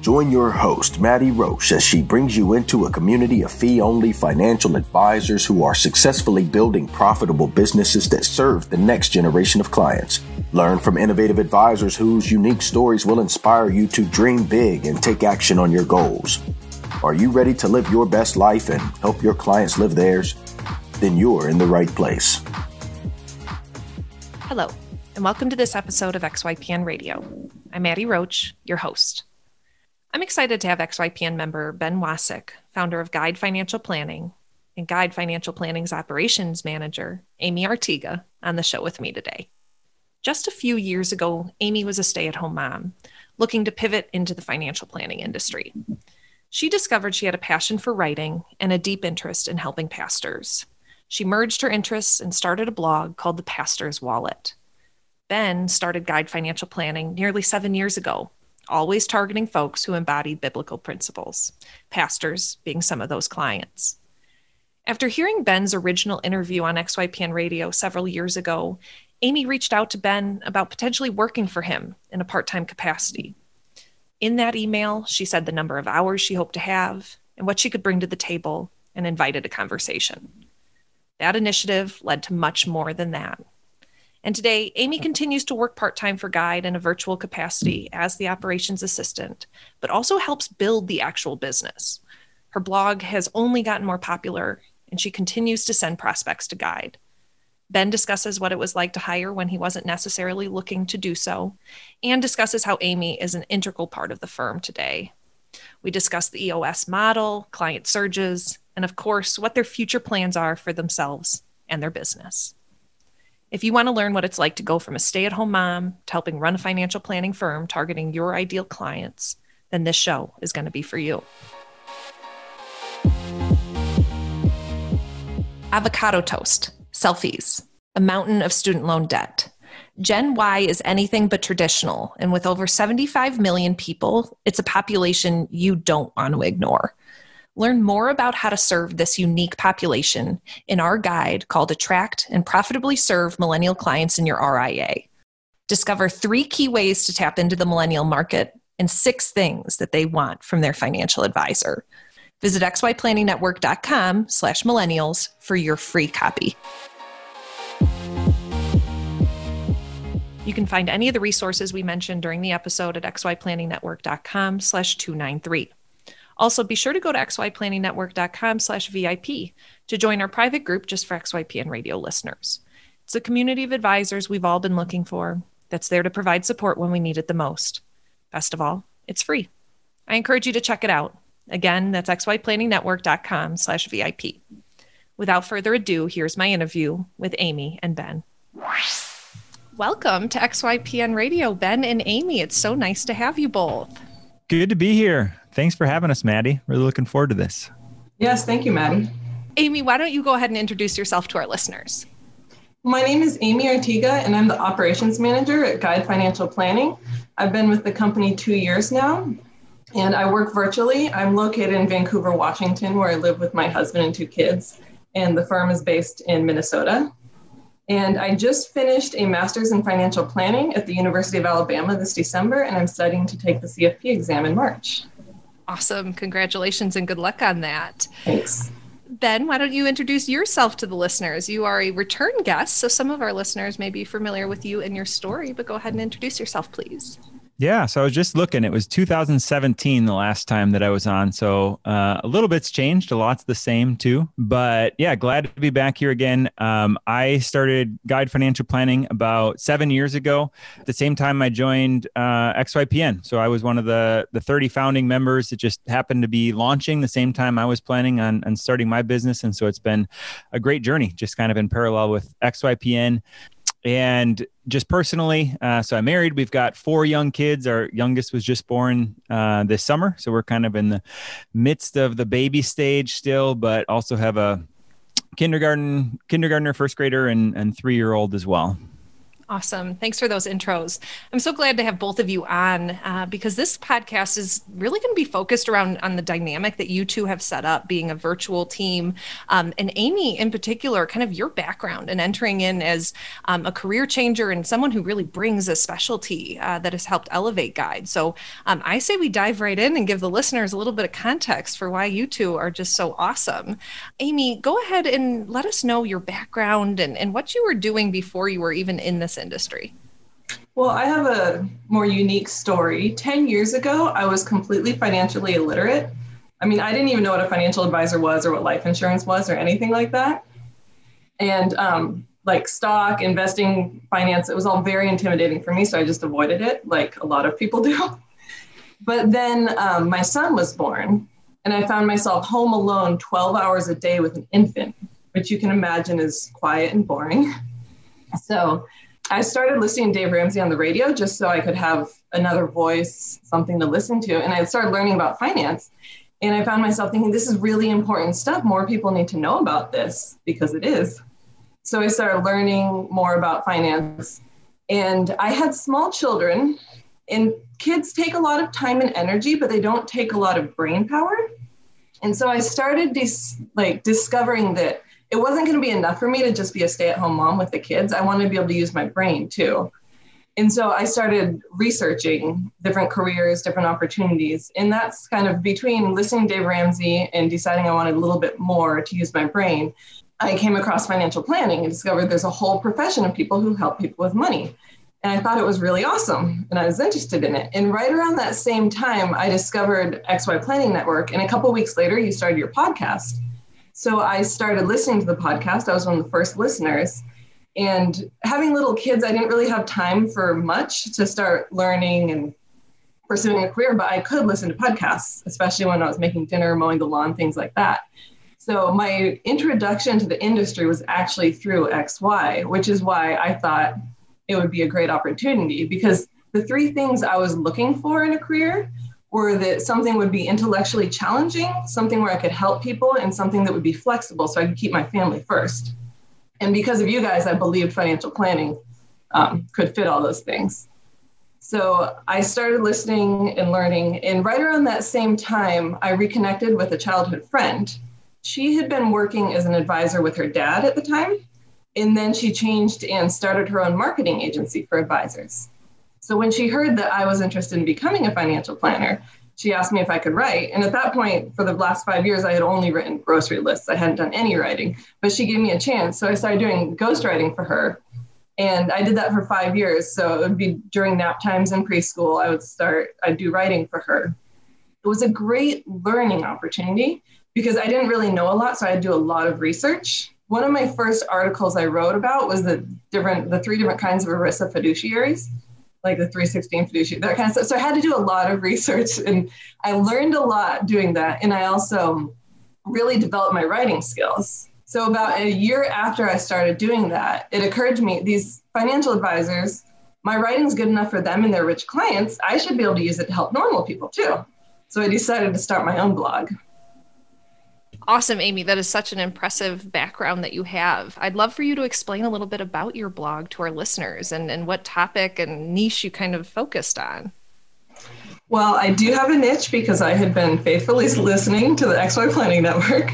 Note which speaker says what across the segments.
Speaker 1: Join your host, Maddie Roche, as she brings you into a community of fee-only financial advisors who are successfully building profitable businesses that serve the next generation of clients. Learn from innovative advisors whose unique stories will inspire you to dream big and take action on your goals. Are you ready to live your best life and help your clients live theirs? Then you're in the right place.
Speaker 2: Hello, and welcome to this episode of XYPN Radio. I'm Maddie Roche, your host. I'm excited to have XYPN member Ben Wacek, founder of Guide Financial Planning, and Guide Financial Planning's operations manager, Amy Artiga, on the show with me today. Just a few years ago, Amy was a stay-at-home mom, looking to pivot into the financial planning industry. She discovered she had a passion for writing and a deep interest in helping pastors. She merged her interests and started a blog called The Pastor's Wallet. Ben started Guide Financial Planning nearly 7 years ago, always targeting folks who embodied biblical principles, pastors being some of those clients. After hearing Ben's original interview on XYPN Radio several years ago, Amy reached out to Ben about potentially working for him in a part-time capacity. In that email, she said the number of hours she hoped to have and what she could bring to the table and invited a conversation. That initiative led to much more than that. And today, Amy continues to work part-time for Guide in a virtual capacity as the operations assistant, but also helps build the actual business. Her blog has only gotten more popular, and she continues to send prospects to Guide. Ben discusses what it was like to hire when he wasn't necessarily looking to do so, and discusses how Amy is an integral part of the firm today. We discuss the EOS model, client surges, and of course, what their future plans are for themselves and their business. If you want to learn what it's like to go from a stay-at-home mom to helping run a financial planning firm targeting your ideal clients, then this show is going to be for you. Avocado toast, selfies, a mountain of student loan debt. Gen Y is anything but traditional, and with over 75 million people, it's a population you don't want to ignore. Learn more about how to serve this unique population in our guide called Attract and Profitably Serve Millennial Clients in Your RIA. Discover 3 key ways to tap into the millennial market and 6 things that they want from their financial advisor. Visit xyplanningnetwork.com/millennials for your free copy. You can find any of the resources we mentioned during the episode at xyplanningnetwork.com/293. Also, be sure to go to xyplanningnetwork.com/VIP to join our private group just for XYPN Radio listeners. It's a community of advisors we've all been looking for that's there to provide support when we need it the most. Best of all, it's free. I encourage you to check it out. Again, that's xyplanningnetwork.com/VIP. Without further ado, here's my interview with Amy and Ben. Welcome to XYPN Radio, Ben and Amy. It's so nice to have you both.
Speaker 3: Good to be here. Thanks for having us, Maddie. Really looking forward to this.
Speaker 4: Yes, thank you, Maddie.
Speaker 2: Amy, why don't you go ahead and introduce yourself to our listeners?
Speaker 4: My name is Amy Artiga, and I'm the operations manager at Guide Financial Planning. I've been with the company 2 years now, and I work virtually. I'm located in Vancouver, Washington, where I live with my husband and 2 kids, and the firm is based in Minnesota. And I just finished a master's in financial planning at the University of Alabama this December, and I'm studying to take the CFP exam in March.
Speaker 2: Awesome. Congratulations and good luck on that.
Speaker 4: Thanks.
Speaker 2: Ben, why don't you introduce yourself to the listeners? You are a return guest, so some of our listeners may be familiar with you and your story, but go ahead and introduce yourself, please.
Speaker 3: Yeah, so I was just looking. It was 2017 the last time that I was on. So a little bit's changed. A lot's the same too. But yeah, glad to be back here again. I started Guide Financial Planning about 7 years ago. At the same time, I joined XYPN. So I was one of the 30 founding members that just happened to be launching the same time I was planning on starting my business. And so it's been a great journey, just kind of in parallel with XYPN. And just personally, so I'm married. We've got 4 young kids. Our youngest was just born this summer. So we're kind of in the midst of the baby stage still, but also have a kindergartner, first grader, and 3-year-old as well.
Speaker 2: Awesome. Thanks for those intros. I'm so glad to have both of you on because this podcast is really going to be focused around on the dynamic that you two have set up, being a virtual team. And Amy, in particular, kind of your background and entering in as a career changer and someone who really brings a specialty that has helped elevate Guide. So I say we dive right in and give the listeners a little bit of context for why you two are just so awesome. Amy, go ahead and let us know your background and what you were doing before you were even in this industry.
Speaker 4: Well, I have a more unique story. 10 years ago, I was completely financially illiterate. I mean, I didn't even know what a financial advisor was or what life insurance was or anything like that. And like stock, investing, finance, it was all very intimidating for me. So I just avoided it like a lot of people do. But then my son was born and I found myself home alone 12 hours a day with an infant, which you can imagine is quiet and boring. So I started listening to Dave Ramsey on the radio just so I could have another voice, something to listen to. And I started learning about finance. And I found myself thinking, this is really important stuff. More people need to know about this because it is. So I started learning more about finance. And I had small children, and kids take a lot of time and energy, but they don't take a lot of brain power. And so I started discovering that it wasn't going to be enough for me to just be a stay-at-home mom with the kids. I wanted to be able to use my brain too. And so I started researching different careers, different opportunities. And that's kind of between listening to Dave Ramsey and deciding I wanted a little bit more to use my brain. I came across financial planning and discovered there's a whole profession of people who help people with money. And I thought it was really awesome and I was interested in it. And right around that same time, I discovered XY Planning Network. And a couple of weeks later, you started your podcast. So I started listening to the podcast. I was one of the first listeners. And having little kids, I didn't really have time for much to start learning and pursuing a career, but I could listen to podcasts, especially when I was making dinner, mowing the lawn, things like that. So my introduction to the industry was actually through XY, which is why I thought it would be a great opportunity, because the three things I was looking for in a career were that something would be intellectually challenging, something where I could help people, and something that would be flexible so I could keep my family first. And because of you guys, I believed financial planning could fit all those things. So I started listening and learning. And right around that same time, I reconnected with a childhood friend. She had been working as an advisor with her dad at the time. And then she changed and started her own marketing agency for advisors. So when she heard that I was interested in becoming a financial planner, she asked me if I could write. And at that point, for the last 5 years, I had only written grocery lists. I hadn't done any writing, but she gave me a chance. So I started doing ghostwriting for her. And I did that for 5 years. So it would be during nap times in preschool, I'd do writing for her. It was a great learning opportunity because I didn't really know a lot. So I had to do a lot of research. One of my first articles I wrote about was the three different kinds of ERISA fiduciaries, like the 316 fiduciary, that kind of stuff. So I had to do a lot of research and I learned a lot doing that. And I also really developed my writing skills. So about a year after I started doing that, it occurred to me, these financial advisors, my writing's good enough for them and their rich clients. I should be able to use it to help normal people too. So I decided to start my own blog.
Speaker 2: Awesome, Amy. That is such an impressive background that you have. I'd love for you to explain a little bit about your blog to our listeners and what topic and niche you kind of focused on.
Speaker 4: Well, I do have a niche because I had been faithfully listening to the XY Planning Network.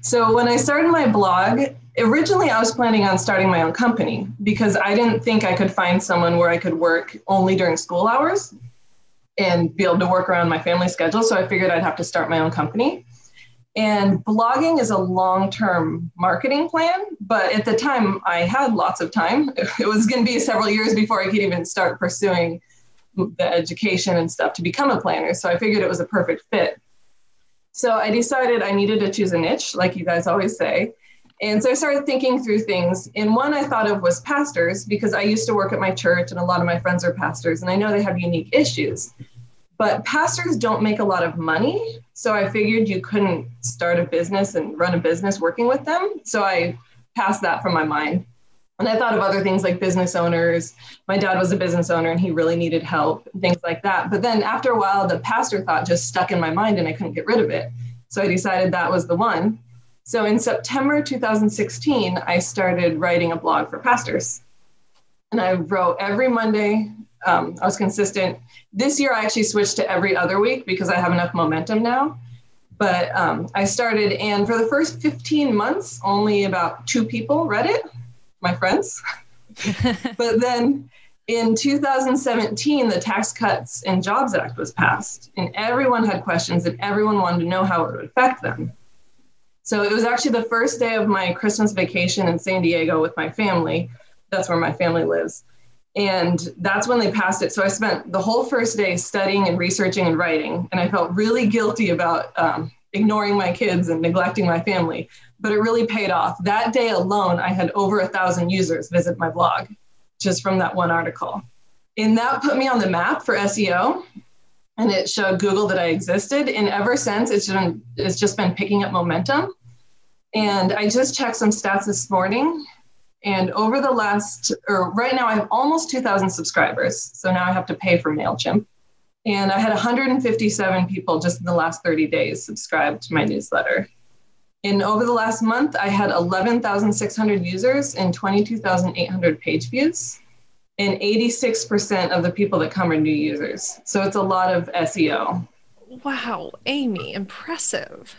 Speaker 4: So when I started my blog, originally I was planning on starting my own company because I didn't think I could find someone where I could work only during school hours and be able to work around my family schedule. So I figured I'd have to start my own company. And blogging is a long-term marketing plan, but at the time I had lots of time. It was going to be several years before I could even start pursuing the education and stuff to become a planner. So I figured it was a perfect fit. So I decided I needed to choose a niche, like you guys always say. And so I started thinking through things. And one I thought of was pastors, because I used to work at my church and a lot of my friends are pastors, and I know they have unique issues. But pastors don't make a lot of money. So I figured you couldn't start a business and run a business working with them. So I passed that from my mind. And I thought of other things like business owners. My dad was a business owner and he really needed help, things like that. But then after a while, the pastor thought just stuck in my mind and I couldn't get rid of it. So I decided that was the one. So in September 2016, I started writing a blog for pastors. And I wrote every Monday. I was consistent. This year, I actually switched to every other week because I have enough momentum now. But I started, and for the first 15 months, only about 2 people read it, my friends. But then in 2017, the Tax Cuts and Jobs Act was passed, and everyone had questions and everyone wanted to know how it would affect them. So it was actually the first day of my Christmas vacation in San Diego with my family. That's where my family lives. And that's when they passed it. So I spent the whole first day studying and researching and writing. And I felt really guilty about ignoring my kids and neglecting my family, but it really paid off. That day alone, I had over 1,000 users visit my blog just from that one article. And that put me on the map for SEO. And it showed Google that I existed. And ever since, it's just been picking up momentum. And I just checked some stats this morning. And over the right now I have almost 2,000 subscribers. So now I have to pay for MailChimp. And I had 157 people just in the last 30 days subscribe to my newsletter. And over the last month, I had 11,600 users and 22,800 page views. And 86% of the people that come are new users. So it's a lot of SEO.
Speaker 2: Wow, Amy, impressive.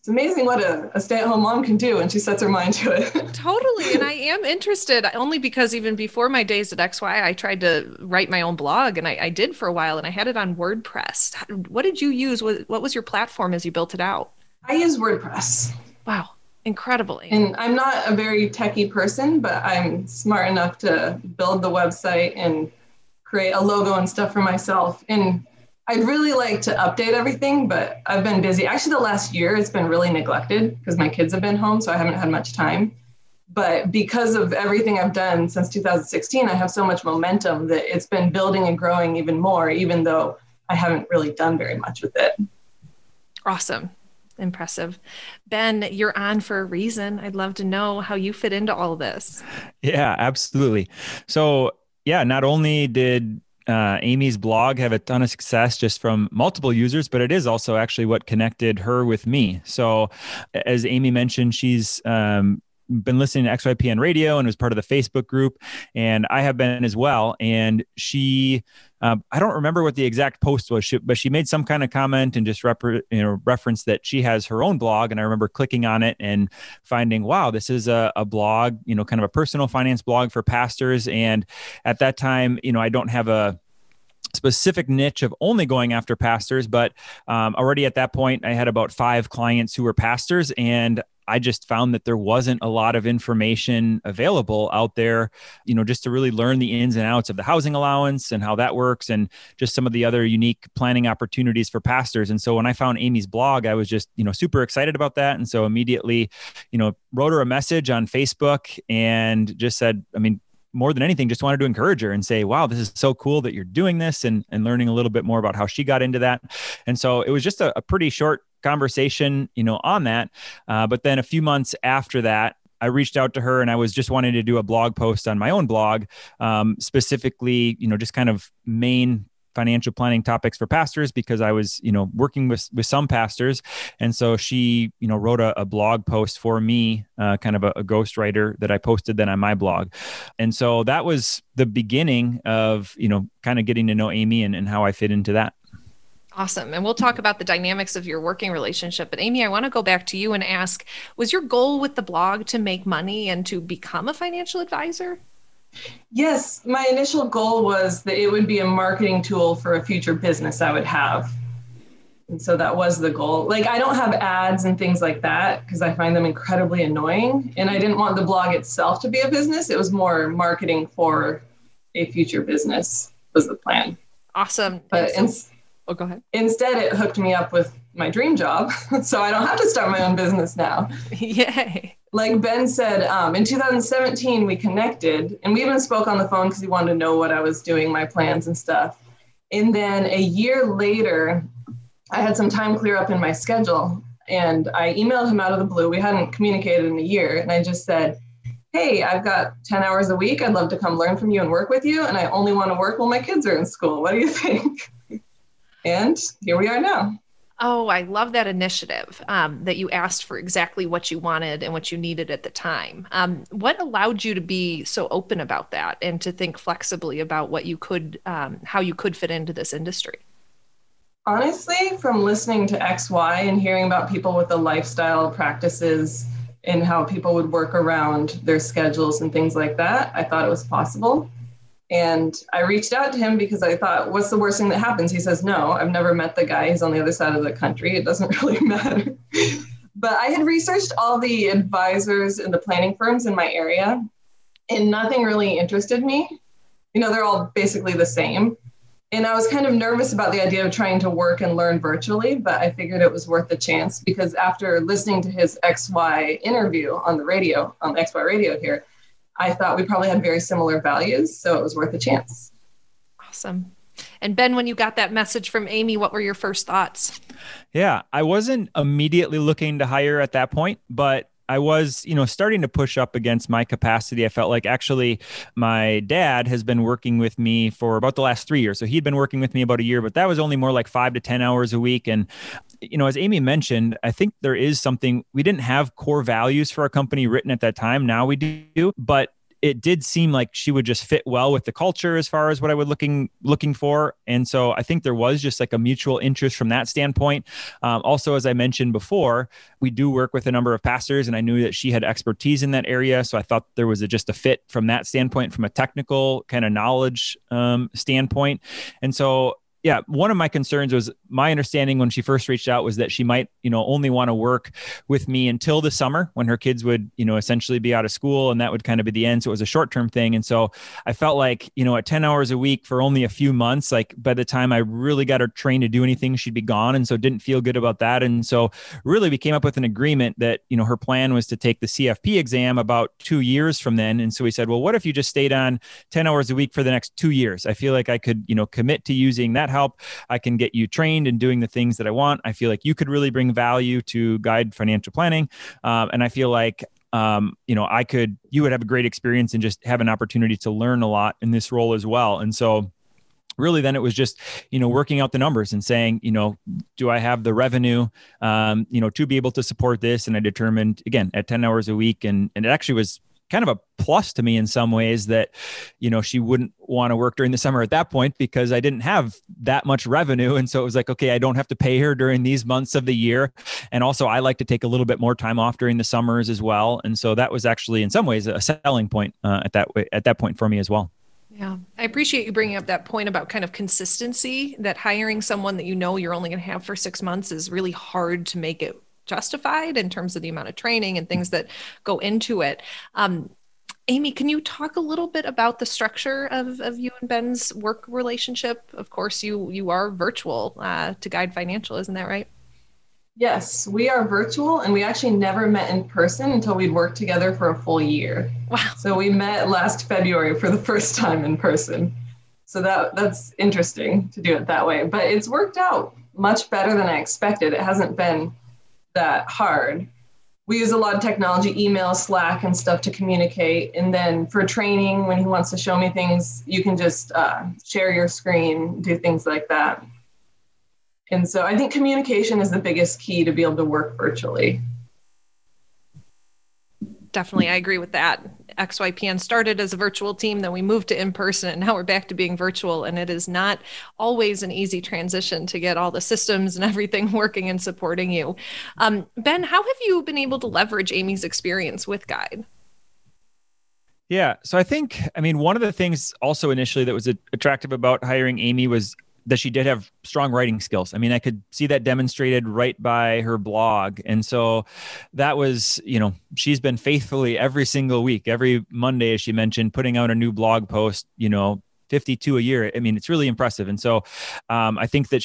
Speaker 4: It's amazing what a stay-at-home mom can do when she sets her mind to it.
Speaker 2: Totally. And I am interested only because even before my days at XY, I tried to write my own blog, and I did for a while, and I had it on WordPress. What did you use? What was your platform as you built it out?
Speaker 4: I use WordPress.
Speaker 2: Wow. Incredible.
Speaker 4: And I'm not a very techie person, but I'm smart enough to build the website and create a logo and stuff for myself. And I'd really like to update everything, but I've been busy. Actually, the last year it's been really neglected because my kids have been home, so I haven't had much time. But because of everything I've done since 2016, I have so much momentum that it's been building and growing even more, even though I haven't really done very much with it.
Speaker 2: Awesome. Impressive. Ben, you're on for a reason. I'd love to know how you fit into all of this.
Speaker 3: Yeah, absolutely. So yeah, not only did Amy's blog have a ton of success just from multiple users, but it is also actually what connected her with me. So as Amy mentioned, she's been listening to XYPN radio and was part of the Facebook group, and I have been as well. And she, I don't remember what the exact post was, but she made some kind of comment and just referenced that she has her own blog. And I remember clicking on it and finding, wow, this is a blog, kind of a personal finance blog for pastors. And at that time, I don't have a specific niche of only going after pastors, but already at that point, I had about 5 clients who were pastors, and I just found that there wasn't a lot of information available out there, just to really learn the ins and outs of the housing allowance and how that works, and just some of the other unique planning opportunities for pastors. And so when I found Amy's blog, I was just, super excited about that. And so immediately, wrote her a message on Facebook and just said, more than anything, just wanted to encourage her and say, wow, this is so cool that you're doing this, and learning a little bit more about how she got into that. And so it was just a pretty short conversation, on that. But then a few months after that, I reached out to her and I was just wanting to do a blog post on my own blog, specifically, just kind of main financial planning topics for pastors, because I was, working with some pastors. And so she, wrote a blog post for me, kind of a ghostwriter that I posted then on my blog. And so that was the beginning of, kind of getting to know Amy and how I fit into that.
Speaker 2: Awesome. And we'll talk about the dynamics of your working relationship. But Amy, I want to go back to you and ask, was your goal with the blog to make money and to become a financial advisor?
Speaker 4: Yes, my initial goal was that it would be a marketing tool for a future business I would have. And so that was the goal. Like, I don't have ads and things like that because I find them incredibly annoying. And I didn't want the blog itself to be a business. It was more marketing for a future business was the plan.
Speaker 2: Awesome.
Speaker 4: But
Speaker 2: go ahead.
Speaker 4: Instead, it hooked me up with my dream job. So I don't have to start my own business now.
Speaker 2: Yay.
Speaker 4: Like Ben said, in 2017, we connected, and we even spoke on the phone because he wanted to know what I was doing, my plans and stuff. And then a year later, I had some time clear up in my schedule, and I emailed him out of the blue. We hadn't communicated in a year. And I just said, hey, I've got 10 hours a week. I'd love to come learn from you and work with you. And I only want to work while my kids are in school. What do you think? And here we are now.
Speaker 2: Oh, I love that initiative that you asked for exactly what you wanted and what you needed at the time. What allowed you to be so open about that and to think flexibly about what you could, how you could fit into this industry?
Speaker 4: Honestly, from listening to XY and hearing about people with the lifestyle practices and how people would work around their schedules and things like that, I thought it was possible. And I reached out to him because I thought, what's the worst thing that happens? He says, no, I've never met the guy. He's on the other side of the country. It doesn't really matter. But I had researched all the advisors and the planning firms in my area, and nothing really interested me. You know, they're all basically the same. And I was kind of nervous about the idea of trying to work and learn virtually, but I figured it was worth the chance because after listening to his XY interview on the radio, on XY radio here, I thought we probably had very similar values, so it was worth a chance.
Speaker 2: Awesome. And Ben, when you got that message from Amy, what were your first thoughts?
Speaker 3: Yeah, I wasn't immediately looking to hire at that point, but I was, starting to push up against my capacity. I felt like actually my dad has been working with me for about the last 3 years. So he'd been working with me about a year, but that was only more like 5 to 10 hours a week. And, as Amy mentioned, I think there is something, we didn't have core values for our company written at that time. Now we do, but it did seem like she would just fit well with the culture as far as what I was looking for. And so I think there was just like a mutual interest from that standpoint. Also, as I mentioned before, we do work with a number of pastors, and I knew that she had expertise in that area. So I thought there was just a fit from that standpoint, from a technical kind of knowledge standpoint. And so yeah, one of my concerns was my understanding when she first reached out was that she might, only want to work with me until the summer when her kids would, essentially be out of school, and that would kind of be the end. So it was a short-term thing. And so I felt like, at 10 hours a week for only a few months, like by the time I really got her trained to do anything, she'd be gone. And so didn't feel good about that. And so really we came up with an agreement that, her plan was to take the CFP exam about 2 years from then. And so we said, well, what if you just stayed on 10 hours a week for the next 2 years? I feel like I could, commit to using that help. I can get you trained and doing the things that I want. I feel like you could really bring value to Guide Financial Planning. And I feel like, you would have a great experience and just have an opportunity to learn a lot in this role as well. And so really then it was just, working out the numbers and saying, do I have the revenue, to be able to support this? And I determined, again, at 10 hours a week, and it actually was kind of a plus to me in some ways that, she wouldn't want to work during the summer at that point because I didn't have that much revenue. And so it was like, okay, I don't have to pay her during these months of the year. And also I like to take a little bit more time off during the summers as well. And so that was actually in some ways a selling point at that point for me as well.
Speaker 2: Yeah. I appreciate you bringing up that point about kind of consistency, that hiring someone that you're only going to have for 6 months is really hard to make it justified in terms of the amount of training and things that go into it. Amy, can you talk a little bit about the structure of you and Ben's work relationship? Of course, you are virtual to Guide Financial, isn't that right?
Speaker 4: Yes, we are virtual, and we actually never met in person until we'd worked together for a full year.
Speaker 2: Wow.
Speaker 4: So we met last February for the first time in person. So that's interesting to do it that way, but it's worked out much better than I expected. It hasn't been that hard. We use a lot of technology, email, Slack, and stuff to communicate. And then for training, when he wants to show me things, you can just share your screen, do things like that. And so I think communication is the biggest key to be able to work virtually.
Speaker 2: Definitely, I agree with that. XYPN started as a virtual team, then we moved to in-person, and now we're back to being virtual. And it is not always an easy transition to get all the systems and everything working and supporting you. Ben, how have you been able to leverage Amy's experience with Guide?
Speaker 3: Yeah, so I think, one of the things also initially that was attractive about hiring Amy was that she did have strong writing skills. I could see that demonstrated right by her blog. And so that was, she's been faithfully every single week, every Monday, as she mentioned, putting out a new blog post, 52 a year. It's really impressive. And so I think that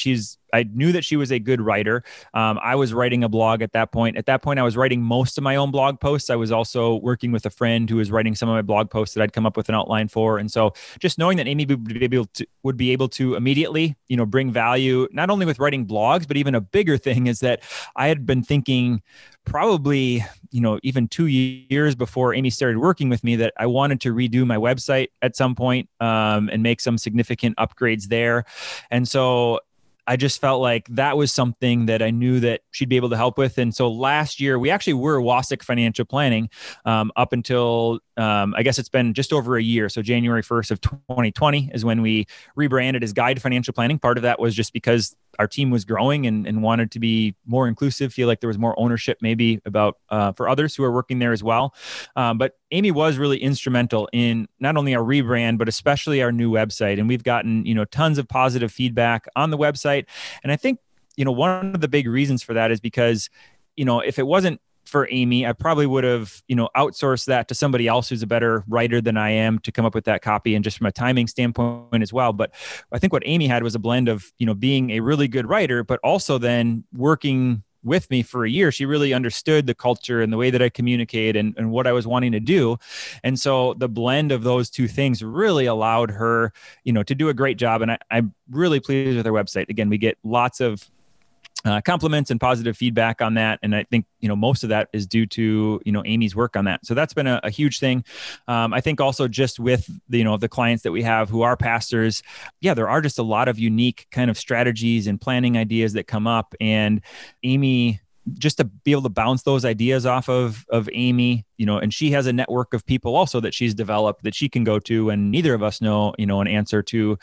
Speaker 3: I knew that she was a good writer. I was writing a blog at that point. At that point, I was writing most of my own blog posts. I was also working with a friend who was writing some of my blog posts that I'd come up with an outline for. And so just knowing that Amy would be able to immediately, bring value, not only with writing blogs, but even a bigger thing is that I had been thinking probably, even 2 years before Amy started working with me that I wanted to redo my website at some point and make some significant upgrades there. And so I just felt like that was something that I knew that she'd be able to help with. And so last year we actually were Wacek Financial Planning up until I guess it's been just over a year. So January 1st of 2020 is when we rebranded as Guide Financial Planning. Part of that was just because our team was growing and wanted to be more inclusive, feel like there was more ownership maybe about for others who are working there as well. But Amy was really instrumental in not only our rebrand, but especially our new website. And we've gotten, tons of positive feedback on the website. And I think, one of the big reasons for that is because, if it wasn't for Amy, I probably would have, outsourced that to somebody else who's a better writer than I am to come up with that copy, and just from a timing standpoint as well. But I think what Amy had was a blend of, being a really good writer, but also then working with me for a year. She really understood the culture and the way that I communicate and what I was wanting to do. And so the blend of those two things really allowed her, to do a great job. And I'm really pleased with her website. Again, we get lots of compliments and positive feedback on that. And I think, most of that is due to, Amy's work on that. So that's been a huge thing. I think also just with, the clients that we have who are pastors, there are just a lot of unique kind of strategies and planning ideas that come up. And Amy, just to be able to bounce those ideas off of Amy, and she has a network of people also that she's developed that she can go to, and neither of us know, an answer to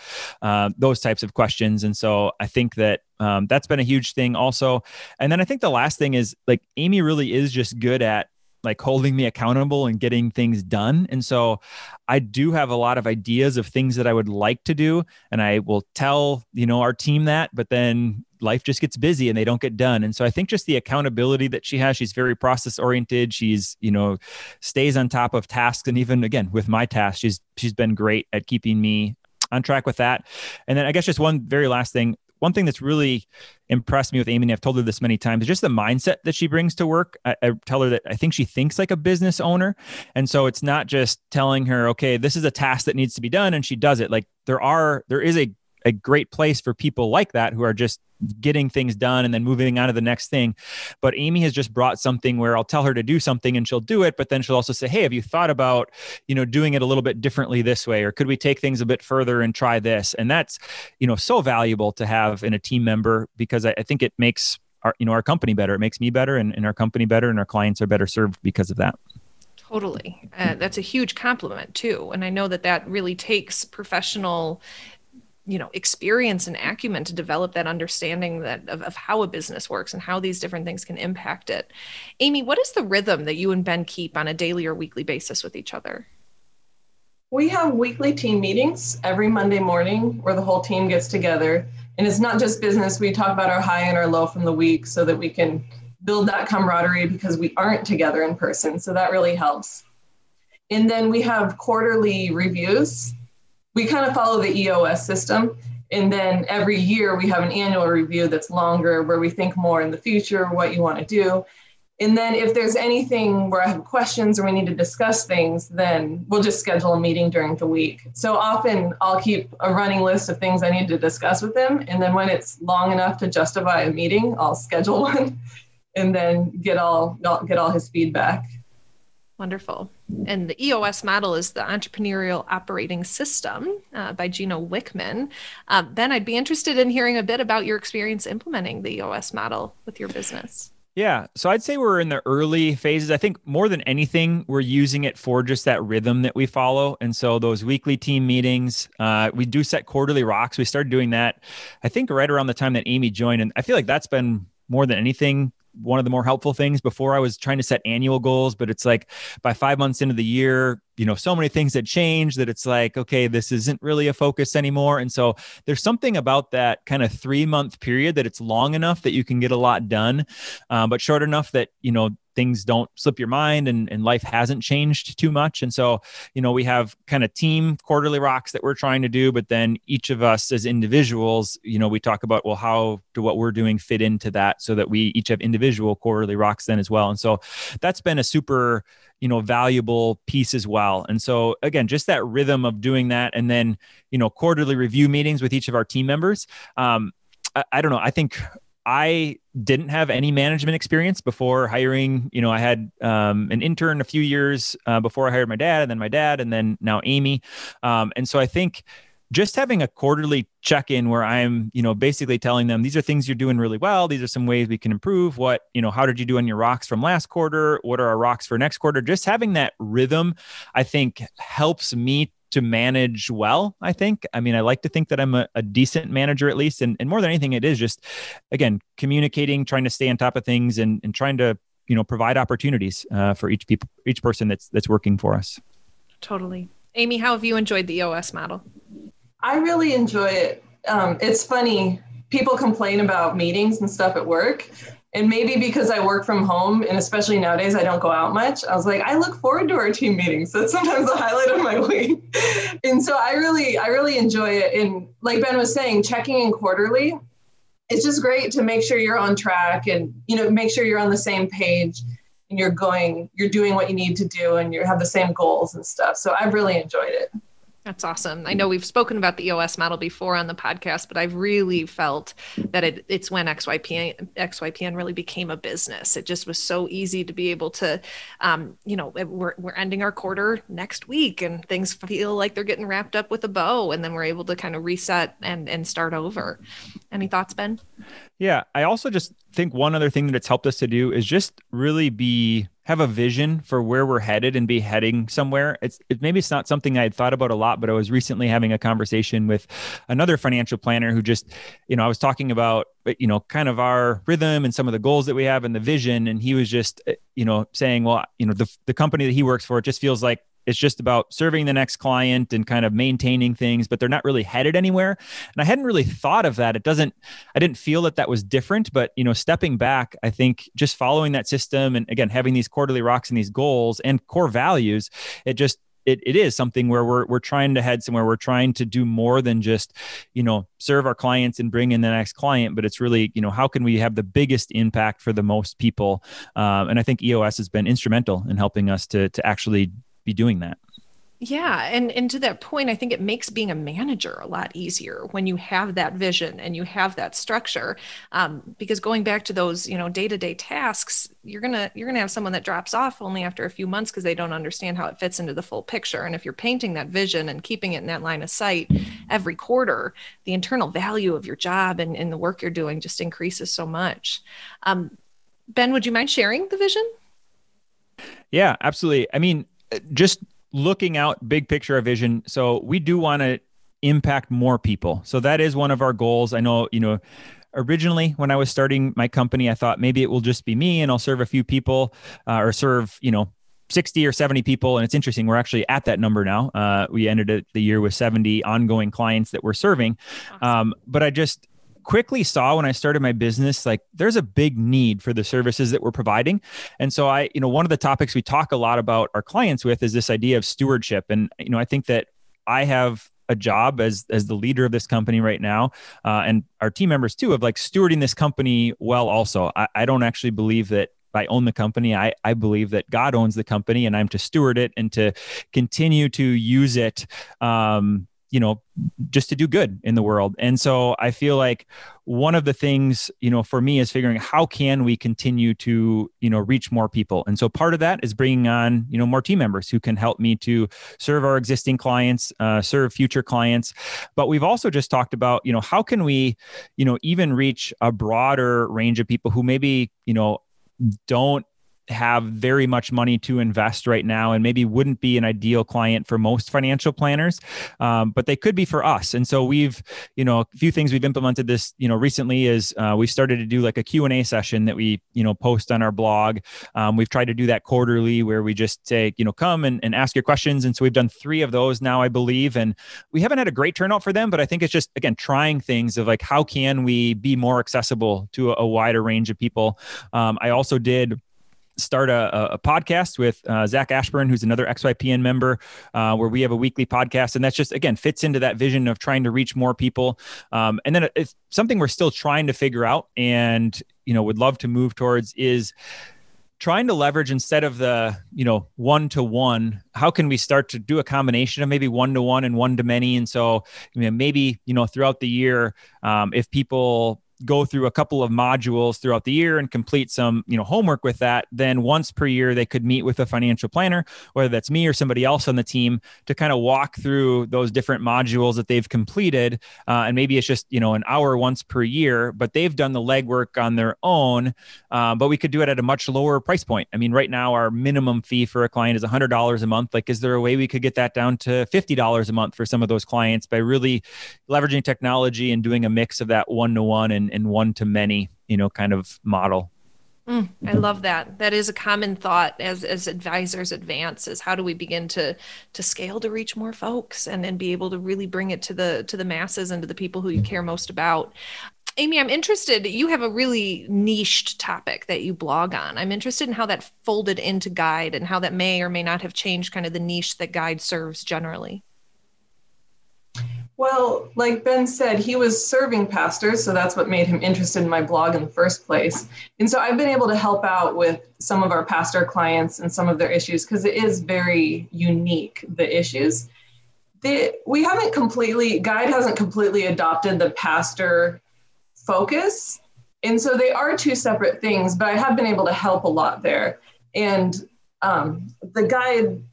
Speaker 3: those types of questions. And so I think that that's been a huge thing also. And then I think the last thing is, like, Amy really is just good at like holding me accountable and getting things done. And so I do have a lot of ideas of things that I would like to do. And I will tell, our team that, but then life just gets busy and they don't get done. And so I think just the accountability that she has, she's very process oriented. She's, stays on top of tasks. And even again, with my tasks, she's been great at keeping me on track with that. And then I guess just one very last thing. One thing that's really impressed me with Amy, and I've told her this many times, is just the mindset that she brings to work. I tell her that I think she thinks like a business owner. And so it's not just telling her, okay, this is a task that needs to be done, and she does it. Like there is a great place for people like that who are just getting things done and then moving on to the next thing. But Amy has just brought something where I'll tell her to do something and she'll do it, but then she'll also say, hey, have you thought about, doing it a little bit differently this way? Or could we take things a bit further and try this? And that's, so valuable to have in a team member, because I think it makes our company better. It makes me better and our company better, and our clients are better served because of that.
Speaker 2: Totally. That's a huge compliment too. And I know that really takes professional experience and acumen to develop that understanding of how a business works and how these different things can impact it. Amy, what is the rhythm that you and Ben keep on a daily or weekly basis with each other?
Speaker 4: We have weekly team meetings every Monday morning where the whole team gets together. And it's not just business. We talk about our high and our low from the week so that we can build that camaraderie, because we aren't together in person. So that really helps. And then we have quarterly reviews. We kind of follow the EOS system. And then every year we have an annual review that's longer, where we think more in the future, what you want to do. And then if there's anything where I have questions or we need to discuss things, then we'll just schedule a meeting during the week. So often I'll keep a running list of things I need to discuss with him. And then when it's long enough to justify a meeting, I'll schedule one and then get all his feedback.
Speaker 2: Wonderful. And the EOS model is the Entrepreneurial Operating System by Gino Wickman. Ben, I'd be interested in hearing a bit about your experience implementing the EOS model with your business.
Speaker 3: Yeah. So I'd say we're in the early phases. I think more than anything, we're using it for just that rhythm that we follow. And so those weekly team meetings, we do set quarterly rocks. We started doing that, I think, right around the time that Amy joined. And I feel like that's been more than anything one of the more helpful things. Before I was trying to set annual goals, but it's like by 5 months into the year, so many things had changed that it's like, okay, this isn't really a focus anymore. And so there's something about that kind of 3-month period that it's long enough that you can get a lot done, but short enough that, things don't slip your mind and life hasn't changed too much. And so, we have kind of team quarterly rocks that we're trying to do, but then each of us as individuals, we talk about, well, how do what we're doing fit into that, so that we each have individual quarterly rocks then as well. And so that's been a super, valuable piece as well. And so again, just that rhythm of doing that. And then, quarterly review meetings with each of our team members. I don't know. I think I didn't have any management experience before hiring. I had an intern a few years before I hired my dad, and then now Amy. And so I think just having a quarterly check-in where I'm, basically telling them, these are things you're doing really well. These are some ways we can improve. What, how did you do on your rocks from last quarter? What are our rocks for next quarter? Just having that rhythm, I think, helps me to manage well, I think. I mean, I like to think that I'm a decent manager at least. And more than anything, it is just, again, communicating, trying to stay on top of things and trying to, provide opportunities for each person that's working for us.
Speaker 2: Totally. Amy, how have you enjoyed the EOS model?
Speaker 4: I really enjoy it. It's funny. People complain about meetings and stuff at work. And maybe because I work from home, and especially nowadays, I don't go out much. I was like, I look forward to our team meetings. That's sometimes the highlight of my week. And so I really enjoy it. And like Ben was saying, checking in quarterly, it's just great to make sure you're on track and, make sure you're on the same page and you're doing what you need to do and you have the same goals and stuff. So I've really enjoyed it.
Speaker 2: That's awesome. I know we've spoken about the EOS model before on the podcast, but I've really felt that it's when XYPN really became a business. It just was so easy to be able to, we're ending our quarter next week and things feel like they're getting wrapped up with a bow, and then we're able to kind of reset and start over. Any thoughts, Ben?
Speaker 3: Yeah. I also just think one other thing that it's helped us to do is just really have a vision for where we're headed and be heading somewhere. Maybe it's not something I had thought about a lot, but I was recently having a conversation with another financial planner who just, I was talking about, kind of our rhythm and some of the goals that we have and the vision. And he was just, saying, well, the company that he works for, it just feels like it's just about serving the next client and kind of maintaining things, but they're not really headed anywhere. And I hadn't really thought of that. I didn't feel that was different, but, stepping back, I think just following that system and again, having these quarterly rocks and these goals and core values, it is something where we're trying to head somewhere. We're trying to do more than just, serve our clients and bring in the next client, but it's really, how can we have the biggest impact for the most people? And I think EOS has been instrumental in helping us to actually be doing that.
Speaker 2: Yeah. And to that point, I think it makes being a manager a lot easier when you have that vision and you have that structure. Because going back to those, day-to-day tasks, you're going to have someone that drops off only after a few months because they don't understand how it fits into the full picture. And if you're painting that vision and keeping it in that line of sight every quarter, the internal value of your job and the work you're doing just increases so much. Ben, would you mind sharing the vision?
Speaker 3: Yeah, absolutely. I mean, just looking out big picture of vision. So we do want to impact more people. So that is one of our goals. I know, originally when I was starting my company, I thought maybe it will just be me and I'll serve a few people or serve, 60 or 70 people. And it's interesting. We're actually at that number now. We ended the year with 70 ongoing clients that we're serving. Awesome. But I just quickly saw when I started my business, like there's a big need for the services that we're providing. And so one of the topics we talk a lot about our clients with is this idea of stewardship. And, I think that I have a job as the leader of this company right now, and our team members too, of like stewarding this company well also. I don't actually believe that I own the company. I believe that God owns the company and I'm to steward it and to continue to use it, just to do good in the world. And so I feel like one of the things, for me is figuring how can we continue to, reach more people. And so part of that is bringing on, more team members who can help me to serve our existing clients, serve future clients. But we've also just talked about, how can we, even reach a broader range of people who maybe, don't have very much money to invest right now and maybe wouldn't be an ideal client for most financial planners, but they could be for us. And so we've, a few things we've implemented this, recently is we started to do like a Q&A session that we, post on our blog. We've tried to do that quarterly where we just say, come and ask your questions. And so we've done 3 of those now, I believe. And we haven't had a great turnout for them, but I think it's just, again, trying things of like, how can we be more accessible to a wider range of people? I also did start a podcast with Zach Ashburn, who's another XYPN member, where we have a weekly podcast. And that's just, again, fits into that vision of trying to reach more people. And then it's something we're still trying to figure out and, would love to move towards is trying to leverage instead of the, one-to-one, how can we start to do a combination of maybe one-to-one and one-to-many? And so maybe, throughout the year, if people go through a couple of modules throughout the year and complete some, homework with that, then once per year, they could meet with a financial planner, whether that's me or somebody else on the team, to kind of walk through those different modules that they've completed. And maybe it's just, an hour once per year, but they've done the legwork on their own. But we could do it at a much lower price point. I mean, right now, our minimum fee for a client is $100 a month. Like, is there a way we could get that down to $50 a month for some of those clients by really leveraging technology and doing a mix of that one-to-one and one-to-many, kind of model?
Speaker 2: I love that. That is a common thought as advisors advance, is how do we begin to scale to reach more folks and be able to really bring it to the masses and to the people who you care most about. Amy, I'm interested, you have a really niched topic that you blog on. I'm interested in how that folded into Guide and how that may or may not have changed kind of the niche that Guide serves generally.
Speaker 4: Well, like Ben said, he was serving pastors, so that's what made him interested in my blog in the first place. And so I've been able to help out with some of our pastor clients and some of their issues, because it is very unique, the issues. Guide hasn't completely adopted the pastor focus. And so they are two separate things, but I have been able to help a lot there. And the guide,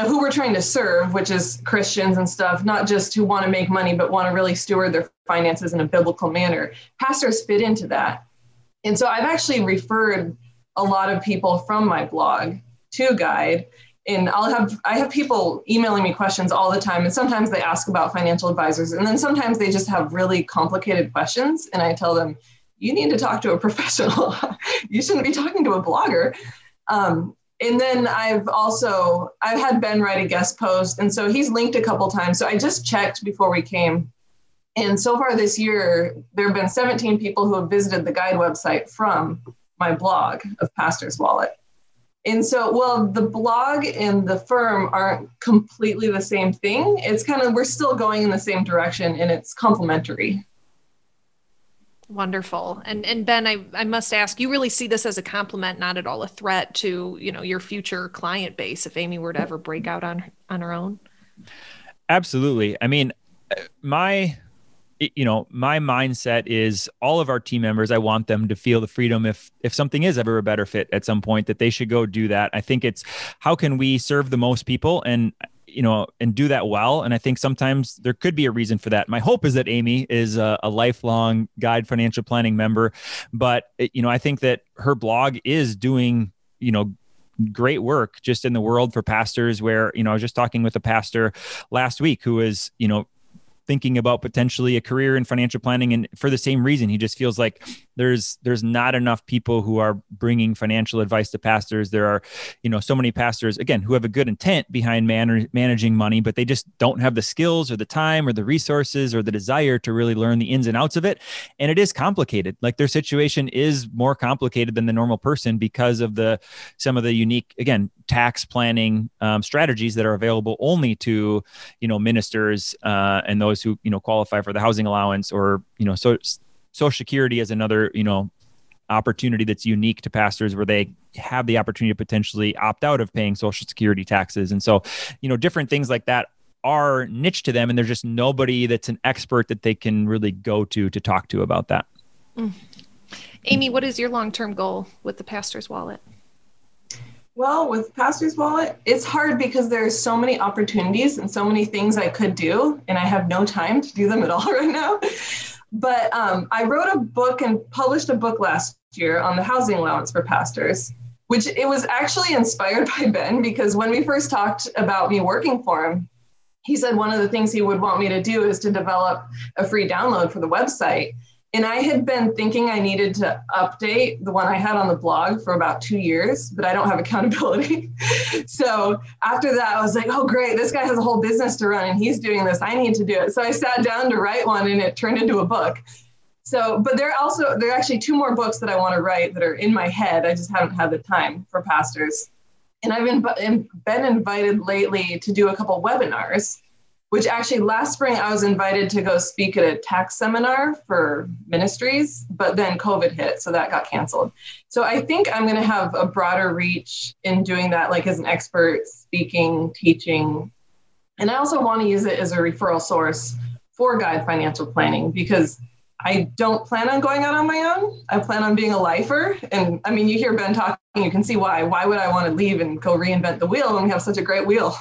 Speaker 4: who we're trying to serve, which is Christians and stuff, not just who want to make money, but want to really steward their finances in a biblical manner. Pastors fit into that. And so I've actually referred a lot of people from my blog to Guide. And I have people emailing me questions all the time. And sometimes they ask about financial advisors. And then sometimes they just have really complicated questions. And I tell them, you need to talk to a professional. You shouldn't be talking to a blogger. And then I've had Ben write a guest post. And so he's linked a couple times. So I just checked before we came. And so far this year, there have been 17 people who have visited the Guide website from my blog of Pastor's Wallet. And so, the blog and the firm aren't completely the same thing. It's we're still going in the same direction, and it's complementary.
Speaker 2: Wonderful. And Ben, I must ask, you really see this as a compliment, not at all a threat to, your future client base if Amy were to ever break out on her own?
Speaker 3: Absolutely. I mean, my mindset is all of our team members, I want them to feel the freedom if something is ever a better fit at some point, that they should go do that. I think it's how can we serve the most people and do that well. And I think sometimes there could be a reason for that. My hope is that Amy is a lifelong Guide Financial Planning member, but I think that her blog is doing, great work just in the world for pastors where, I was just talking with a pastor last week who is, thinking about potentially a career in financial planning. And for the same reason, he just feels like there's not enough people who are bringing financial advice to pastors. There are, so many pastors, again, who have a good intent behind managing money, but they just don't have the skills or the time or the resources or the desire to really learn the ins and outs of it. And it is complicated. Like their situation is more complicated than the normal person because of some of the unique, again, tax planning strategies that are available only to, ministers and those who, qualify for the housing allowance or, Social Security is another, opportunity that's unique to pastors where they have the opportunity to potentially opt out of paying Social Security taxes. And so, different things like that are niche to them. And there's just nobody that's an expert that they can really go to talk to about that.
Speaker 2: Amy, what is your long-term goal with the Pastor's Wallet?
Speaker 4: Well, with Pastor's Wallet, it's hard because there's so many opportunities and so many things I could do, and I have no time to do them at all right now. But I wrote a book and published a book last year on the housing allowance for pastors, which it was actually inspired by Ben, because when we first talked about me working for him, he said one of the things he would want me to do is to develop a free download for the website. And I had been thinking I needed to update the one I had on the blog for about 2 years, but I don't have accountability. So after that, I was like, oh, great, this guy has a whole business to run and he's doing this. I need to do it. So I sat down to write one and it turned into a book. So, but there are actually 2 more books that I want to write that are in my head. I just haven't had the time for pastors. And I've been invited lately to do a couple webinars, which actually last spring I was invited to go speak at a tax seminar for ministries, but then COVID hit, so that got canceled. So I think I'm going to have a broader reach in doing that, like as an expert, speaking, teaching. And I also want to use it as a referral source for Guide Financial Planning, because I don't plan on going out on my own. I plan on being a lifer. And I mean, you hear Ben talking, you can see why. Why would I want to leave and go reinvent the wheel when we have such a great wheel?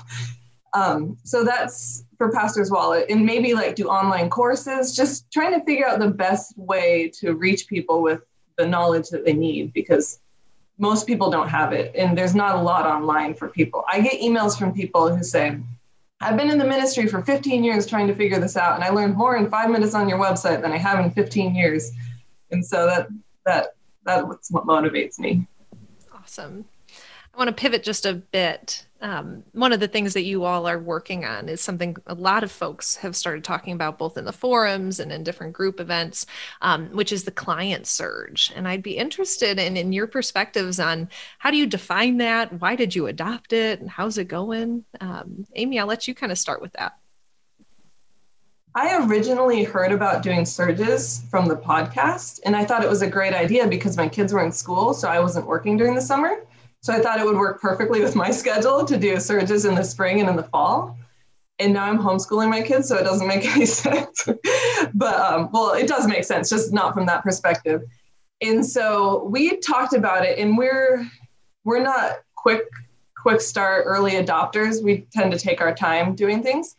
Speaker 4: So that's for Pastor's Wallet, and maybe like do online courses, just trying to figure out the best way to reach people with the knowledge that they need, because most people don't have it. And there's not a lot online for people. I get emails from people who say, I've been in the ministry for 15 years trying to figure this out, and I learned more in 5 minutes on your website than I have in 15 years. And so that's what motivates me.
Speaker 2: Awesome. I want to pivot just a bit. One of the things that you all are working on is something a lot of folks have started talking about, both in the forums and in different group events, which is the client surge. And I'd be interested in your perspectives on how do you define that? Why did you adopt it? And how's it going? Amy, I'll let you kind of start with that.
Speaker 4: I originally heard about doing surges from the podcast, and I thought it was a great idea because my kids were in school, so I wasn't working during the summer. So I thought it would work perfectly with my schedule to do surges in the spring and in the fall. And now I'm homeschooling my kids, so it doesn't make any sense. But, well, it does make sense, just not from that perspective. And so we talked about it, and we're not quick start early adopters. We tend to take our time doing things.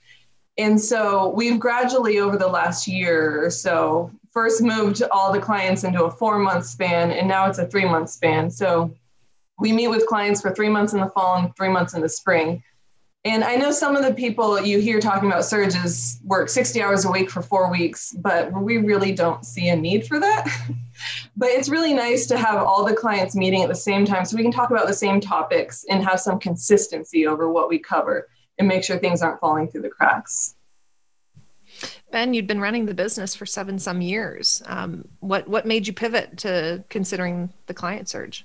Speaker 4: And so we've gradually, over the last year or so, first moved all the clients into a 4-month span, and now it's a 3-month span. So we meet with clients for 3 months in the fall and 3 months in the spring. And I know some of the people you hear talking about surges work 60 hours a week for 4 weeks, but we really don't see a need for that. But it's really nice to have all the clients meeting at the same time so we can talk about the same topics and have some consistency over what we cover and make sure things aren't falling through the cracks.
Speaker 2: Ben, you'd been running the business for 7-some years. What made you pivot to considering the client surge?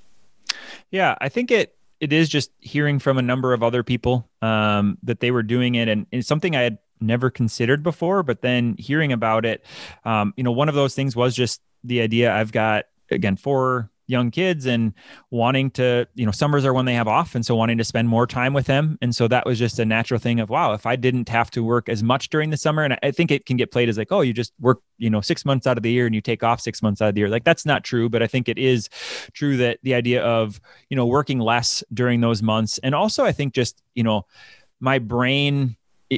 Speaker 3: Yeah, I think it is just hearing from a number of other people that they were doing it, and it's something I had never considered before. But then hearing about it, one of those things was just the idea. I've got, again, 4 young kids, and wanting to, summers are when they have off, and so wanting to spend more time with them. And so that was just a natural thing of, wow, if I didn't have to work as much during the summer, and I think it can get played as like, oh, you just work 6 months out of the year and you take off 6 months out of the year. Like, that's not true, but I think it is true that the idea of working less during those months. And also I think just my brain,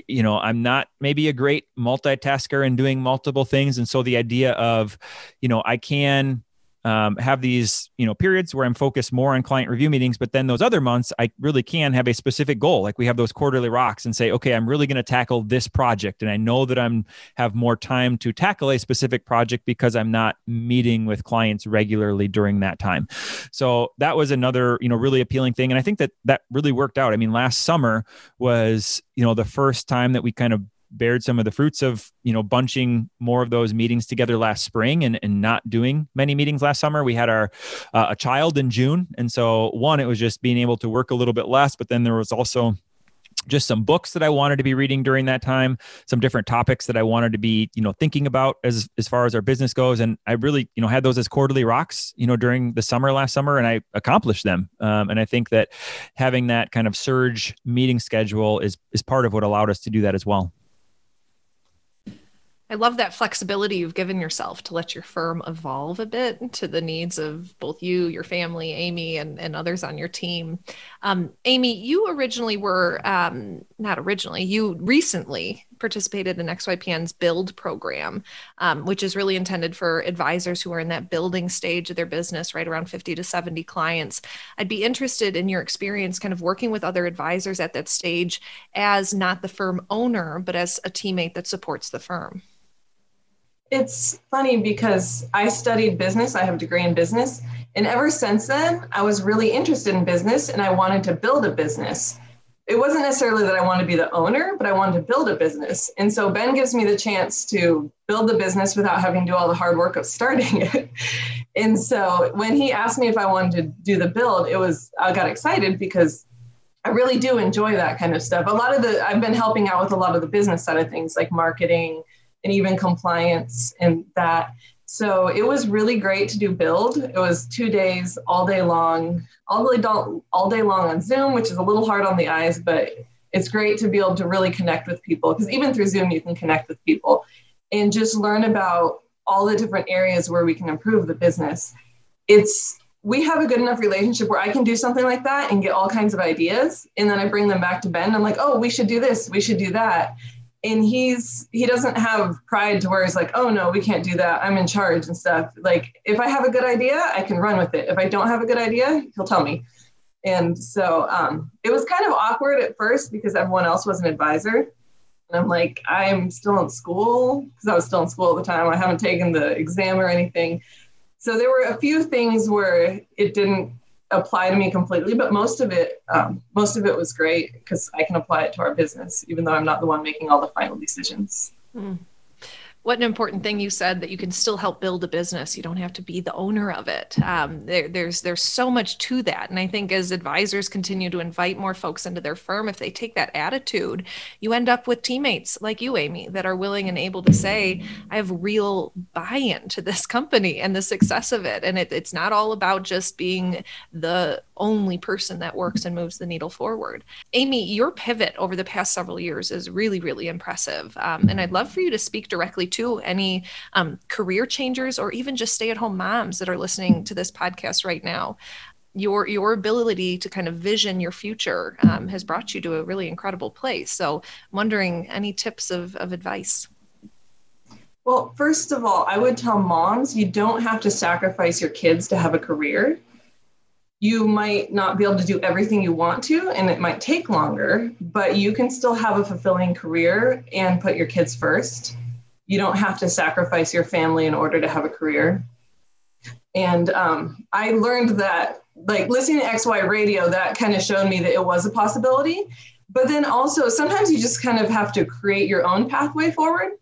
Speaker 3: I'm not maybe a great multitasker and doing multiple things. And so the idea of I can have these, periods where I'm focused more on client review meetings, but then those other months, I really can have a specific goal. Like we have those quarterly rocks and say, okay, I'm really going to tackle this project. And I know that have more time to tackle a specific project because I'm not meeting with clients regularly during that time. So that was another, really appealing thing. And I think that really worked out. I mean, last summer was, the first time that we kind of bared some of the fruits of, bunching more of those meetings together last spring and not doing many meetings last summer. We had our a child in June. And so it was just being able to work a little bit less, but then there was also just some books that I wanted to be reading during that time, some different topics that I wanted to be, thinking about as far as our business goes. And I really, had those as quarterly rocks, during the last summer, and I accomplished them. And I think that having that kind of surge meeting schedule is part of what allowed us to do that as well.
Speaker 2: I love that flexibility you've given yourself to let your firm evolve a bit to the needs of both you, your family, Amy, and others on your team. Amy, you you recently participated in XYPN's Build program, which is really intended for advisors who are in that building stage of their business, right around 50 to 70 clients. I'd be interested in your experience kind of working with other advisors at that stage as not the firm owner, but as a teammate that supports the firm.
Speaker 4: It's funny because I studied business. I have a degree in business. And ever since then, I was really interested in business and I wanted to build a business. It wasn't necessarily that I wanted to be the owner, but I wanted to build a business. And so Ben gives me the chance to build the business without having to do all the hard work of starting it. And so when he asked me if I wanted to do the build, I got excited because I really do enjoy that kind of stuff. I've been helping out with a lot of the business side of things like marketing and even compliance and that. So it was really great to do Build. It was 2 days, all day long on Zoom, which is a little hard on the eyes, but it's great to be able to really connect with people because even through Zoom, you can connect with people and just learn about all the different areas where we can improve the business. We have a good enough relationship where I can do something like that and get all kinds of ideas. And then I bring them back to Ben. I'm like, oh, we should do this. We should do that. And he doesn't have pride to where he's like, oh no, we can't do that. I'm in charge and stuff. Like if I have a good idea, I can run with it. If I don't have a good idea, he'll tell me. And so it was kind of awkward at first because everyone else was an advisor. And I'm like, I'm still in school because I was still in school at the time. I haven't taken the exam or anything. So there were a few things where it didn't apply to me completely, but most of it was great because I can apply it to our business, even though I'm not the one making all the final decisions. Mm.
Speaker 2: What an important thing you said, that you can still help build a business. You don't have to be the owner of it. There's so much to that. And I think as advisors continue to invite more folks into their firm, if they take that attitude, you end up with teammates like you, Amy, that are willing and able to say, I have real buy-in to this company and the success of it. And it's not all about just being the only person that works and moves the needle forward. Amy, your pivot over the past several years is really, really impressive. And I'd love for you to speak directly to any career changers or even just stay-at-home moms that are listening to this podcast right now. Your ability to kind of vision your future has brought you to a really incredible place. So I'm wondering, any tips of advice?
Speaker 4: Well, first of all, I would tell moms, you don't have to sacrifice your kids to have a career. You might not be able to do everything you want to, and it might take longer, but you can still have a fulfilling career and put your kids first. You don't have to sacrifice your family in order to have a career. And I learned that, like listening to XY radio, that kind of showed me that it was a possibility. But then also sometimes you just kind of have to create your own pathway forward.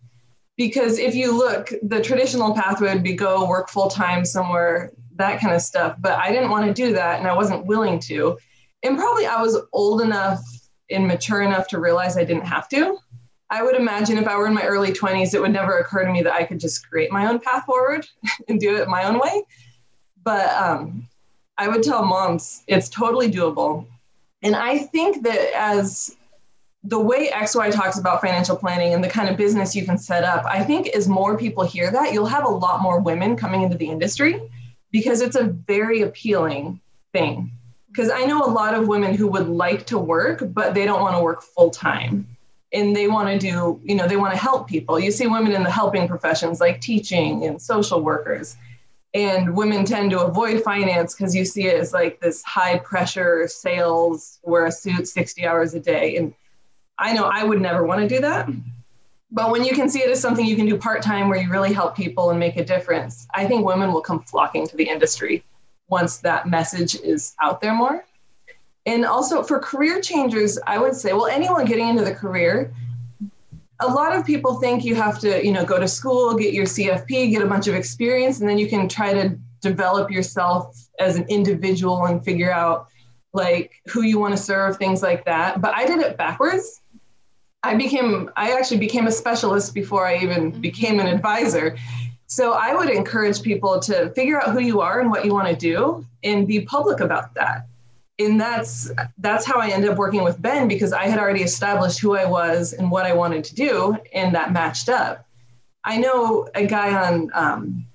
Speaker 4: Because if you look, the traditional pathway would be go work full-time somewhere, that kind of stuff. But I didn't want to do that, and I wasn't willing to. And probably I was old enough and mature enough to realize I didn't have to. I would imagine if I were in my early 20s, it would never occur to me that I could just create my own path forward and do it my own way. But I would tell moms it's totally doable. And I think that as the way XY talks about financial planning and the kind of business you can set up, I think as more people hear that, you'll have a lot more women coming into the industry because it's a very appealing thing. Because I know a lot of women who would like to work, but they don't want to work full time. And they want to do, they want to help people. You see women in the helping professions like teaching and social workers. And women tend to avoid finance because you see it as like this high pressure sales, wear a suit 60 hours a day. And I know I would never want to do that. But when you can see it as something you can do part-time where you really help people and make a difference, I think women will come flocking to the industry once that message is out there more. And also for career changers, I would say, well, anyone getting into the career, a lot of people think you have to, go to school, get your CFP, get a bunch of experience, and then you can try to develop yourself as an individual and figure out like who you want to serve, things like that. But I did it backwards. I actually became a specialist before I even became an advisor. So I would encourage people to figure out who you are and what you want to do and be public about that. And that's how I ended up working with Ben, because I had already established who I was and what I wanted to do, and that matched up. I know a guy on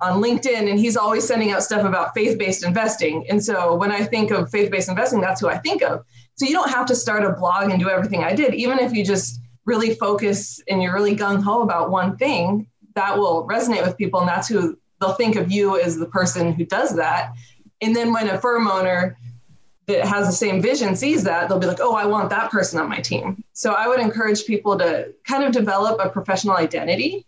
Speaker 4: LinkedIn, and he's always sending out stuff about faith-based investing. And so when I think of faith-based investing, that's who I think of. So you don't have to start a blog and do everything I did. Even if you just really focus and you're really gung-ho about one thing, that will resonate with people, and that's who they'll think of you as the person who does that. And then when a firm owner that has the same vision sees that, they'll be like, oh, I want that person on my team. So I would encourage people to kind of develop a professional identity,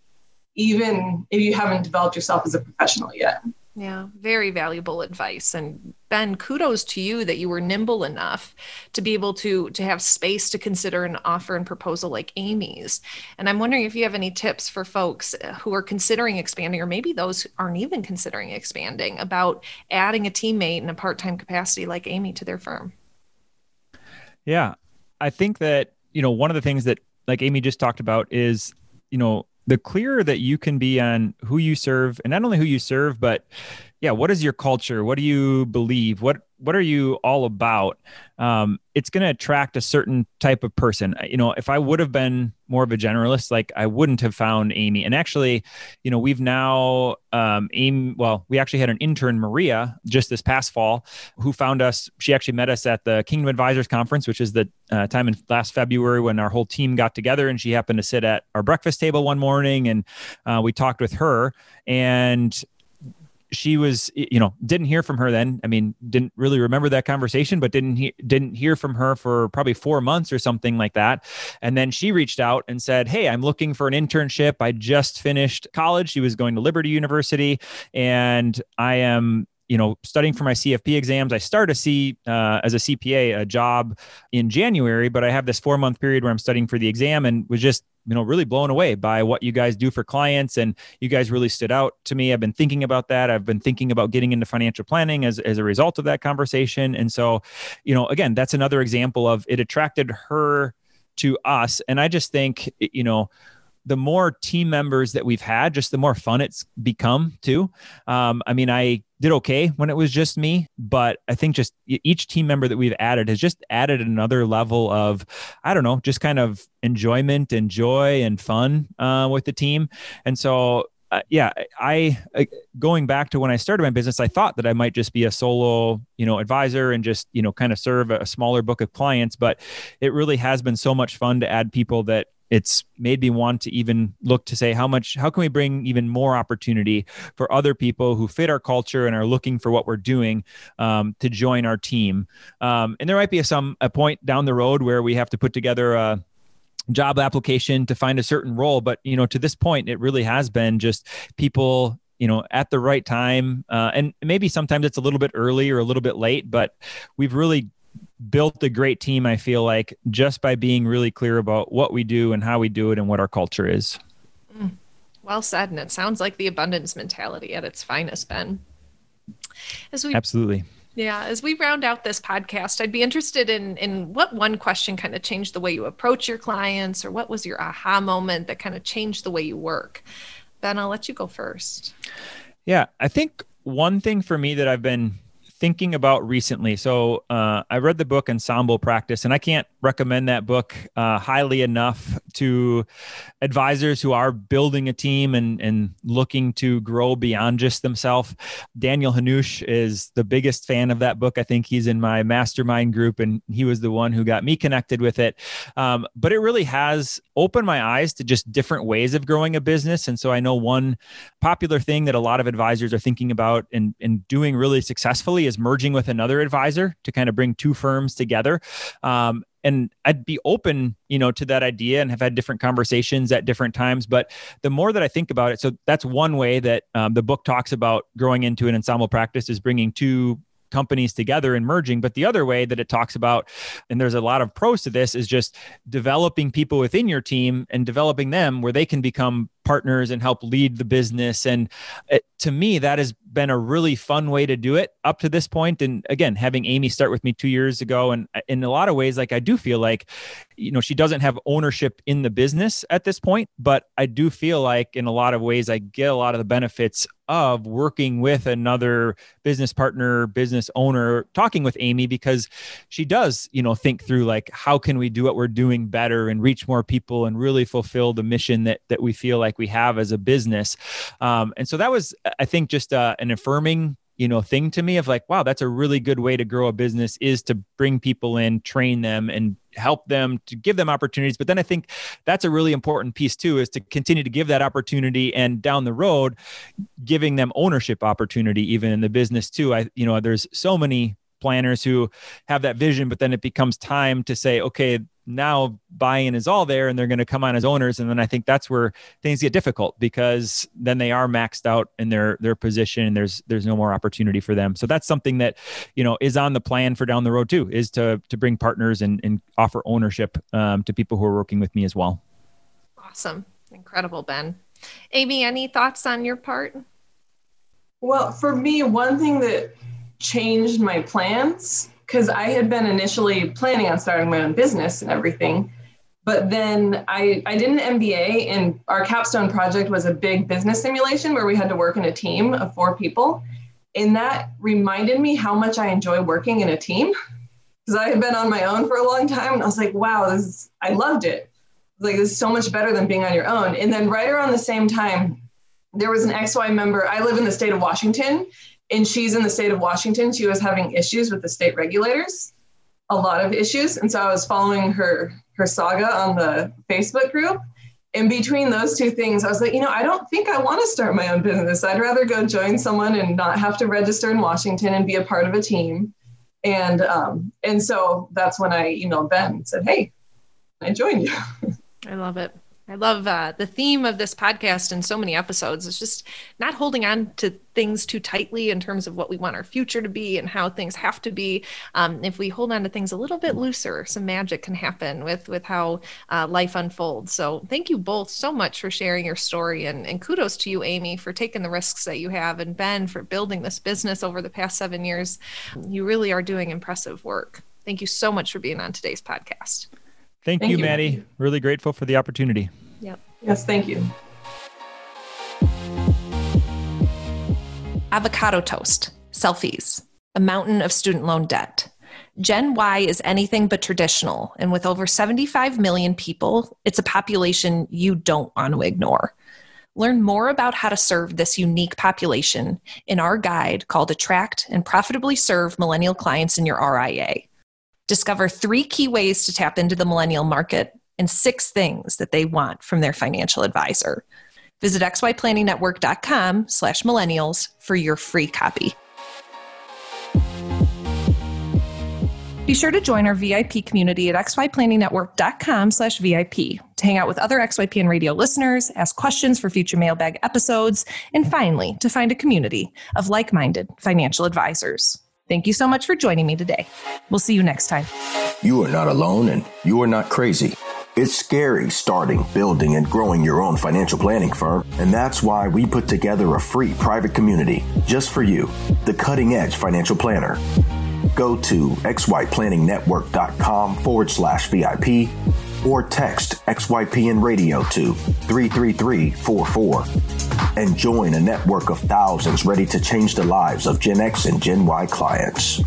Speaker 4: even if you haven't developed yourself as a professional yet.
Speaker 2: Yeah, very valuable advice. And Ben, kudos to you that you were nimble enough to be able to have space to consider an offer and proposal like Amy's. And I'm wondering if you have any tips for folks who are considering expanding, or maybe those who aren't even considering expanding, about adding a teammate in a part-time capacity like Amy to their firm.
Speaker 3: Yeah, I think that, one of the things that like Amy just talked about is, the clearer that you can be on who you serve, and not only who you serve, but what is your culture? What do you believe? What what are you all about? It's going to attract a certain type of person. If I would have been more of a generalist, like I wouldn't have found Amy. And actually, we've now, we actually had an intern, Maria, just this past fall, who found us. She actually met us at the Kingdom Advisors Conference, which is the time in last February when our whole team got together, and she happened to sit at our breakfast table one morning, and we talked with her, and she was, didn't hear from her then. I mean, didn't really remember that conversation, but didn't hear from her for probably 4 months or something like that. And then she reached out and said, "Hey, I'm looking for an internship. I just finished college." She was going to Liberty University, and I am studying for my CFP exams. I start as a CPA, a job in January, but I have this 4-month period where I'm studying for the exam, and was just, really blown away by what you guys do for clients. And you guys really stood out to me. I've been thinking about that. I've been thinking about getting into financial planning as a result of that conversation. And so, again, that's another example of it attracted her to us. And I just think, the more team members that we've had, just the more fun it's become too. I did okay when it was just me, but I think just each team member that we've added has just added another level of, just kind of enjoyment and joy and fun with the team. And so, I going back to when I started my business, I thought that I might just be a solo, advisor and just, kind of serve a smaller book of clients, but it really has been so much fun to add people that it's made me want to even look to say how can we bring even more opportunity for other people who fit our culture and are looking for what we're doing to join our team. And there might be a point down the road where we have to put together a job application to find a certain role. But, to this point, it really has been just people, at the right time. And maybe sometimes it's a little bit early or a little bit late, but we've really built a great team, I feel like, just by being really clear about what we do and how we do it and what our culture is.
Speaker 2: Well said. And it sounds like the abundance mentality at its finest, Ben.
Speaker 3: Absolutely.
Speaker 2: Yeah. As we round out this podcast, I'd be interested in what one question kind of changed the way you approach your clients, or what was your aha moment that kind of changed the way you work? Ben, I'll let you go first.
Speaker 3: Yeah. I think one thing for me that I've been thinking about recently. So I read the book Ensemble Practice, and I can't recommend that book highly enough to advisors who are building a team and looking to grow beyond just themselves. Daniel Hanush is the biggest fan of that book. I think he's in my mastermind group, and he was the one who got me connected with it. But it really has opened my eyes to just different ways of growing a business. And so I know one popular thing that a lot of advisors are thinking about and doing really successfully is merging with another advisor to kind of bring two firms together. And I'd be open, to that idea, and have had different conversations at different times. But the more that I think about it, so that's one way that the book talks about growing into an ensemble practice, is bringing two companies together and merging. But the other way that it talks about, and there's a lot of pros to this, is just developing people within your team and developing them where they can become partners and help lead the business. And to me, that has been a really fun way to do it up to this point. And again, having Amy start with me 2 years ago, and in a lot of ways, like I do feel like, she doesn't have ownership in the business at this point, but I do feel like in a lot of ways, I get a lot of the benefits of working with another business partner, business owner, talking with Amy, because she does, think through like, how can we do what we're doing better and reach more people and really fulfill the mission that we feel like we have as a business. And so that was, I think, just an affirming, thing to me of like, wow, that's a really good way to grow a business, is to bring people in, train them, and help them, to give them opportunities. But then I think that's a really important piece too, is to continue to give that opportunity, and down the road, giving them ownership opportunity, even in the business too. There's so many planners who have that vision, but then it becomes time to say, okay, now buy-in is all there and they're going to come on as owners. And then I think that's where things get difficult, because then they are maxed out in their position and there's no more opportunity for them. So that's something that, is on the plan for down the road too, is to bring partners and offer ownership to people who are working with me as well.
Speaker 2: Awesome. Incredible, Ben. Amy, any thoughts on your part?
Speaker 4: Well, for me, one thing that changed my plans, because I had been initially planning on starting my own business and everything, but then I did an MBA, and our capstone project was a big business simulation where we had to work in a team of 4 people. And that reminded me how much I enjoy working in a team, because I had been on my own for a long time. And I was like, wow, I loved it. Like, this is so much better than being on your own. And then right around the same time, there was an XY member. I live in the state of Washington, and she's in the state of Washington. She was having issues with the state regulators, a lot of issues. And so I was following her saga on the Facebook group. And between those two things, I was like, I don't think I want to start my own business. I'd rather go join someone and not have to register in Washington and be a part of a team. And so that's when I emailed Ben and said, hey, I joined you.
Speaker 2: I love it. I love the theme of this podcast and so many episodes. It's just not holding on to things too tightly in terms of what we want our future to be and how things have to be. If we hold on to things a little bit looser, some magic can happen with how life unfolds. So thank you both so much for sharing your story, and kudos to you, Amy, for taking the risks that you have, and Ben for building this business over the past 7 years. You really are doing impressive work. Thank you so much for being on today's podcast.
Speaker 3: Thank you, Maddie. Really grateful for the opportunity.
Speaker 2: Yep.
Speaker 4: Yes, thank you.
Speaker 2: Avocado toast, selfies, a mountain of student loan debt. Gen Y is anything but traditional, and with over 75 million people, it's a population you don't want to ignore. Learn more about how to serve this unique population in our guide called Attract and Profitably Serve Millennial Clients in Your RIA. Discover 3 key ways to tap into the millennial market and 6 things that they want from their financial advisor. Visit xyplanningnetwork.com/millennials for your free copy. Be sure to join our VIP community at xyplanningnetwork.com/VIP to hang out with other XYPN radio listeners, ask questions for future mailbag episodes, and finally, to find a community of like-minded financial advisors. Thank you so much for joining me today. We'll see you next time.
Speaker 1: You are not alone, and you are not crazy. It's scary starting, building, and growing your own financial planning firm, and that's why we put together a free private community just for you, the Cutting Edge Financial Planner. Go to xyplanningnetwork.com/VIP or text XYPN Radio to 33344 and join a network of thousands ready to change the lives of Gen X and Gen Y clients.